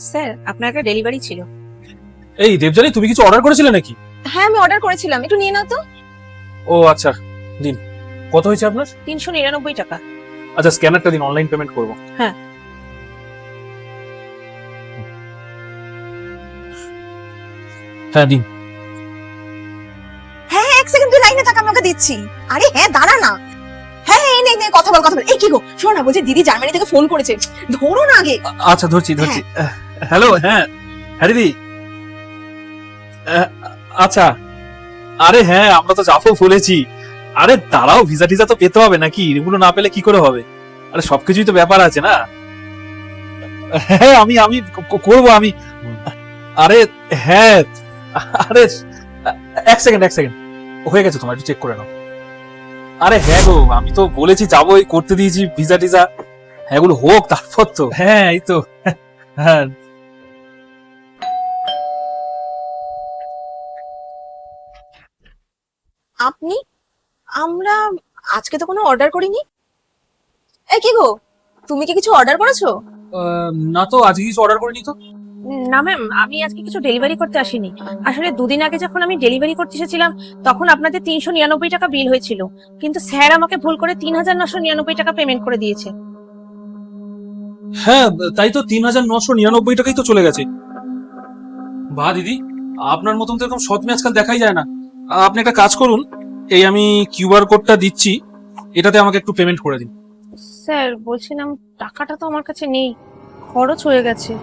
Sir, আপনার একটা delivery ছিল। এই দেবজানী, তুমি কিছু অর্ডার করেছিলে নাকি? হ্যাঁ, আমি অর্ডার করেছিলাম, একটু নিয়ে নাও তো। ও আচ্ছা, দিন। কত হয়েছে আপনার? 399 টাকা। আচ্ছা, স্ক্যানারটা দিন, অনলাইন পেমেন্ট করব। হ্যাঁ। হ্যাঁ দিন। হ্যাঁ, এক সেকেন্ড তুই লাইনে থাক, আমি ওকে দিচ্ছি। আরে হ্যাঁ, দাঁড়া না। হ্যাঁ, এই নে নে, কথা বল কথা বল। এই কি গো, শোনো না, বলছি দিদি জার্মানি থেকে ফোন করেছে, ধরো না আগে। আচ্ছা, ধরছি। হ্যালো, হ্যাঁ হ্যাঁ দিদি। আচ্ছা, আরে হ্যাঁ, আমরা তো যাবো বলেছি। আরে দাঁড়াও, ভিসা টিসা তো পেতে হবে নাকি? এগুলো না পেলে কি করে হবে? আরে সবকিছুই তো ব্যাপার আছে না। হ্যাঁ, আমি আমি করবো আমি। আরে হ্যাঁ, আরে এক সেকেন্ড হয়ে গেছে তোমার, একটু চেক করে নাও। আরে হ্যাঁ গো, আমি তো বলেছি যাবোই, করতে দিয়েছি ভিসা টিসা। হ্যাঁ, এগুলো হোক তারপর তো। হ্যাঁ এই তো। হ্যাঁ আপনি, আমরা আজকে তো কোনো অর্ডার করিনি। এই কি গো, তুমি কি কিছু অর্ডার করেছো? না তো, আজকে কিছু অর্ডার করিনি তো। না ম্যাম, আমি আজকে কিছু ডেলিভারি করতে আসিনি। আসলে দুদিন আগে যখন আমি ডেলিভারি করতে এসেছিলাম, তখন আপনাদের 399 টাকা বিল হয়েছিল, কিন্তু স্যার আমাকে ভুল করে 3999 টাকা পেমেন্ট করে দিয়েছে। হ্যাঁ তাই তো, 3999 টাকাই তো চলে গেছে। বাহ দিদি, আপনার মতন তো এরকম সৎ আজকাল দেখাই যায় না। আপনি একটা কাজ করুন, এই আমি কিউআর কোডটা দিচ্ছি, এটাতে আমাকে একটু পেমেন্ট করে দিন। স্যার বলছিলাম, টাকাটা তো আমার কাছে নেই, খরচ হয়ে গেছে।